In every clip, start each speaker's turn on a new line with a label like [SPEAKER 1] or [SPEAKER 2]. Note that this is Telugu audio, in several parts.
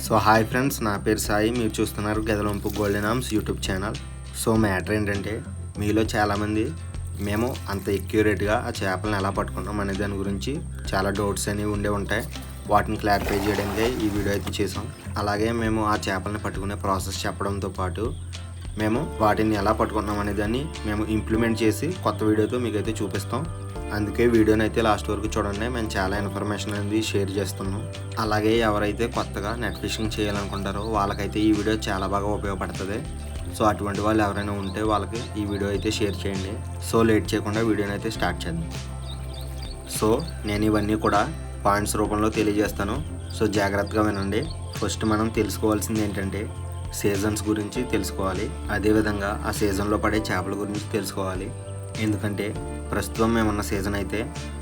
[SPEAKER 1] సో హాయ్ ఫ్రెండ్స్, నా పేరు సాయి. మీరు చూస్తున్నారు గెదలొంపు golden arms YouTube channel. So matter ఏంటంటే, మీలో చాలామంది మేము అంత ఎక్యురేట్గా ఆ చేపలను ఎలా పట్టుకుంటాం అనే దాని గురించి చాలా డౌట్స్ అనేవి ఉండే ఉంటాయి. వాటిని క్లారిఫై చేయడానికే ఈ వీడియో అయితే చేసాం. అలాగే మేము ఆ చేపలను పట్టుకునే ప్రాసెస్ చెప్పడంతో పాటు మేము వాటిని ఎలా పట్టుకుంటున్నాం అనే దాన్ని మేము ఇంప్లిమెంట్ చేసి కొత్త వీడియోతో మీకైతే చూపిస్తాం. అందుకే వీడియోని అయితే లాస్ట్ వరకు చూడండి. మేము చాలా ఇన్ఫర్మేషన్ అనేది షేర్ చేస్తున్నాం. అలాగే ఎవరైతే కొత్తగా నెట్ ఫిషింగ్ చేయాలనుకుంటారో వాళ్ళకైతే ఈ వీడియో చాలా బాగా ఉపయోగపడుతుంది. సో అటువంటి వాళ్ళు ఎవరైనా ఉంటే వాళ్ళకి ఈ వీడియో అయితే షేర్ చేయండి. సో లేట్ చేయకుండా వీడియోని అయితే స్టార్ట్ చేద్దాం. సో నేను ఇవన్నీ కూడా పాయింట్స్ రూపంలో తెలియజేస్తాను. సో జాగ్రత్తగా వినండి. ఫస్ట్ మనం తెలుసుకోవాల్సింది ఏంటంటే, సీజన్స్ గురించి తెలుసుకోవాలి. అదేవిధంగా ఆ సీజన్లో పడే చేపల గురించి తెలుసుకోవాలి. ఎందుకంటే ప్రస్తుతం మేమున్న సీజన్ అయితే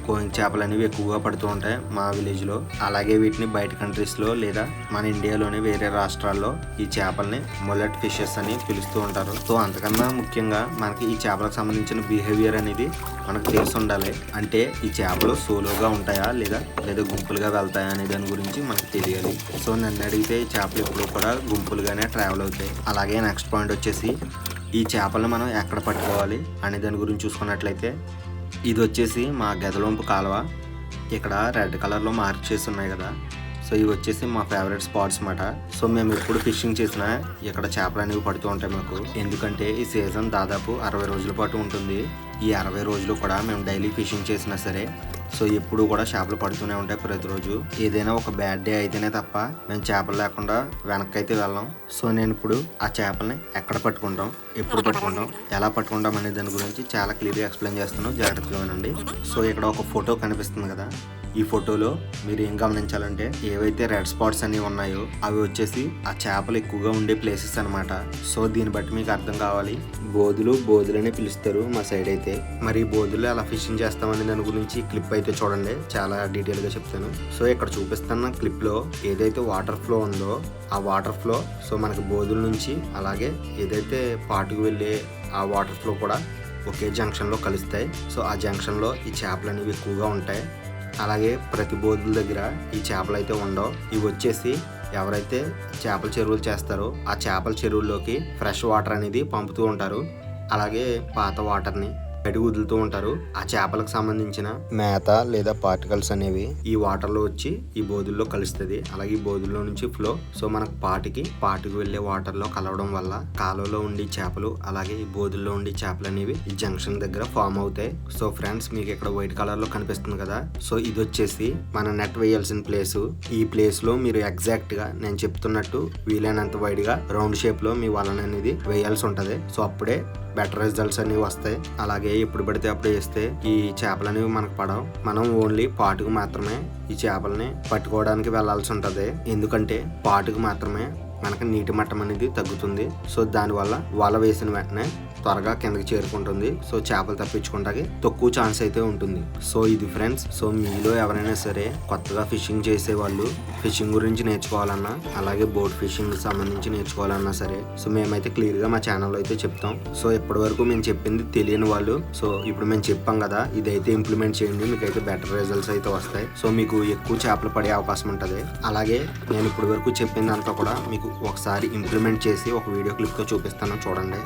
[SPEAKER 1] కోయింగ్ చేపలు అనేవి ఎక్కువగా పడుతూ ఉంటాయి మా విలేజ్లో. అలాగే వీటిని బయట కంట్రీస్లో లేదా మన ఇండియాలోనే వేరే రాష్ట్రాల్లో ఈ చేపల్ని మొలెట్ ఫిషెస్ అని పిలుస్తూ ఉంటారు. సో అంతకన్నా ముఖ్యంగా మనకి ఈ చేపలకు సంబంధించిన బిహేవియర్ అనేది మనకు తెలిసి ఉండాలి. అంటే ఈ చేపలు సోలోగా ఉంటాయా లేదా గుంపులుగా వెళ్తాయా అనే దాని గురించి మనకు తెలియాలి. సో నన్ను అడిగితే ఈ చేపలు ఎప్పుడూ కూడా గుంపులుగానే ట్రావెల్ అవుతాయి. అలాగే నెక్స్ట్ పాయింట్ వచ్చేసి, ఈ చేపలను మనం ఎక్కడ పట్టుకోవాలి అనే దాని గురించి చూసుకున్నట్లయితే, ఇది వచ్చేసి మా గెదలొంపు కాలువ. ఇక్కడ రెడ్ కలర్లో మార్క్ చేసి ఉన్నాయి కదా, సో ఇవి వచ్చేసి మా ఫేవరెట్ స్పాట్స్ అన్నమాట. సో మేము ఎప్పుడు ఫిషింగ్ చేసినా ఇక్కడ చేపలు అనేవి పడుతూ ఉంటాయి మాకు. ఎందుకంటే ఈ సీజన్ దాదాపు 60 రోజుల పాటు ఉంటుంది. ఈ 60 రోజులు కూడా మేము డైలీ ఫిషింగ్ చేసినా సరే సో ఎప్పుడు కూడా చేపలు పడుతూనే ఉంటాయి ప్రతిరోజు. ఏదైనా ఒక బ్యాడ్ డే అయితేనే తప్ప మేము చేపలు లేకుండా వెనక్కి అయితే వెళ్ళాం. సో నేను ఇప్పుడు ఆ చేపల్ని ఎక్కడ పట్టుకుంటాం, ఎప్పుడు పట్టుకుంటాం, ఎలా పట్టుకుంటాం అనే దాని గురించి చాలా క్లియర్గా ఎక్స్ప్లెయిన్ చేస్తాను. జాగ్రత్తగా వినండి. సో ఇక్కడ ఒక ఫోటో కనిపిస్తుంది కదా, ఈ ఫోటోలో మీరు ఏం గమనించాలంటే, ఏవైతే రెడ్ స్పాట్స్ అనేవి ఉన్నాయో అవి వచ్చేసి ఆ చేపలు ఎక్కువగా ఉండే ప్లేసెస్ అనమాట. సో దీన్ని బట్టి మీకు అర్థం కావాలి. బోధులనే పిలుస్తారు మా సైడ్ అయితే. మరి బోధులు ఎలా ఫిషింగ్ చేస్తామనే దాని గురించి క్లిప్ అయితే చూడండి, చాలా డీటెయిల్గా చెప్తాను. సో ఇక్కడ చూపిస్తున్న క్లిప్లో ఏదైతే వాటర్ ఫ్లో ఉందో ఆ వాటర్ ఫ్లో సో మనకి బోధుల నుంచి అలాగే ఏదైతే పాటుకు వెళ్ళే ఆ వాటర్ ఫ్లో కూడా ఒకే జంక్షన్లో కలుస్తాయి. సో ఆ జంక్షన్లో ఈ చేపలు అనేవి ఎక్కువగా ఉంటాయి. అలాగే ప్రతి బోధుల దగ్గర ఈ చేపలు అయితే ఉండవు. ఇవి వచ్చేసి ఎవరైతే చేపల చెరువులు చేస్తారో ఆ చేపల చెరువుల్లోకి ఫ్రెష్ వాటర్ అనేది పంపుతూ ఉంటారు. అలాగే పాత వాటర్ని బయటకు వదులుతూ ఉంటారు. ఆ చేపలకు సంబంధించిన మేత లేదా పార్టికల్స్ అనేవి ఈ వాటర్లో వచ్చి ఈ బోధుల్లో కలుస్తుంది. అలాగే ఈ బోధుల్లో నుంచి ఫ్లో సో మనకు పాటికి వెళ్లే వాటర్లో కలవడం వల్ల కాలువలో ఉండి చేపలు అలాగే ఈ బోధుల్లో ఉండి చేపలు అనేవి ఈ జంక్షన్ దగ్గర ఫామ్ అవుతాయి. సో ఫ్రెండ్స్, మీకు ఇక్కడ వైట్ కలర్ లో కనిపిస్తుంది కదా, సో ఇది వచ్చేసి మన నెట్ వేయాల్సిన ప్లేస్. ఈ ప్లేస్ లో మీరు ఎగ్జాక్ట్ గా నేను చెప్తున్నట్టు వీలైనంత వైడ్ గా రౌండ్ షేప్ లో మీ వలన అనేది వేయాల్సి ఉంటది. సో అప్పుడే బెటర్ రిజల్ట్స్ అనేవి వస్తాయి. అలాగే ఎప్పుడు పడితే అప్పుడు వేస్తే ఈ చేపలు అనేవి మనకు పడవు. మనం ఓన్లీ పాటుకు మాత్రమే ఈ చేపలని పట్టుకోవడానికి వెళ్లాల్సి ఉంటది. ఎందుకంటే పాటుకు మాత్రమే మనకి నీటి మట్టం అనేది తగ్గుతుంది. సో దానివల్ల వల వేసిన వెంటనే త్వరగా కిందకి చేరుకుంటుంది. సో చేపలు తప్పించుకుంటాకి తక్కువ ఛాన్స్ అయితే ఉంటుంది. సో ఇది ఫ్రెండ్స్. సో మీలో ఎవరైనా సరే కొత్తగా ఫిషింగ్ చేసే వాళ్ళు ఫిషింగ్ గురించి నేర్చుకోవాలన్నా అలాగే బోట్ ఫిషింగ్ సంబంధించి నేర్చుకోవాలన్నా సరే సో మేమైతే క్లియర్ గా మా ఛానల్లో అయితే చెప్తాం. సో ఇప్పటి వరకు మేము చెప్పింది తెలియని వాళ్ళు సో ఇప్పుడు మేము చెప్పాం కదా, ఇదైతే ఇంప్లిమెంట్ చేయండి, మీకైతే బెటర్ రిజల్ట్స్ అయితే వస్తాయి. సో మీకు ఎక్కువ చేపలు పడే అవకాశం ఉంటుంది. అలాగే నేను ఇప్పటి వరకు చెప్పిందంతా కూడా మీకు ఒకసారి ఇంప్లిమెంట్ చేసి ఒక వీడియో క్లిప్ తో చూపిస్తాను, చూడండి.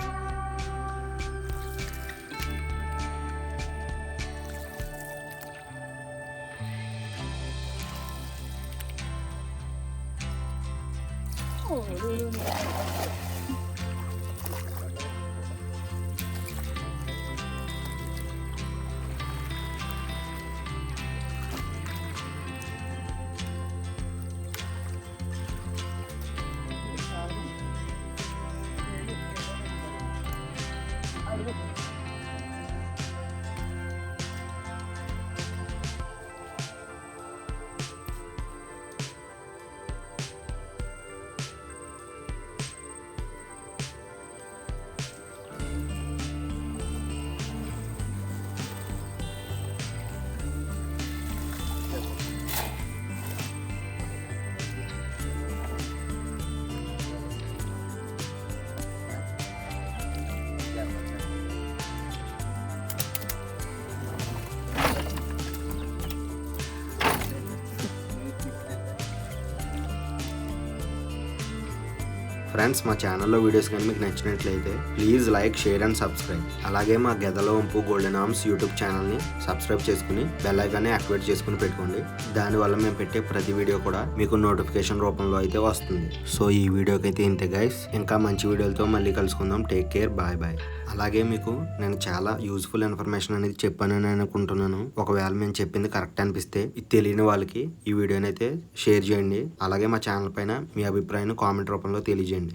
[SPEAKER 1] ఫ్రెండ్స్, మా ఛానల్లో వీడియోస్ కానీ మీకు నచ్చినట్లయితే please like, share and subscribe. అలాగే మా గెదల వంపు గోల్డెన్ ఆర్మ్స్ యూట్యూబ్ ఛానల్ని సబ్స్క్రైబ్ చేసుకుని బెల్ ఐకాన్ని యాక్టివేట్ చేసుకుని పెట్టుకోండి. దానివల్ల మేము పెట్టే ప్రతి వీడియో కూడా మీకు నోటిఫికేషన్ రూపంలో అయితే వస్తుంది. సో ఈ వీడియోకి అయితే ఇంతే గైస్. ఇంకా మంచి వీడియోలతో మళ్ళీ కలుసుకుందాం. Take care, bye bye. అలాగే మీకు నేను చాలా యూజ్ఫుల్ ఇన్ఫర్మేషన్ అనేది చెప్పానని అనుకుంటున్నాను. ఒకవేళ మేము చెప్పింది కరెక్ట్ అనిపిస్తే ఇది తెలియని వాళ్ళకి ఈ వీడియోని అయితే షేర్ చేయండి. అలాగే మా ఛానల్ పైన మీ అభిప్రాయాన్ని కామెంట్ రూపంలో తెలియజేయండి.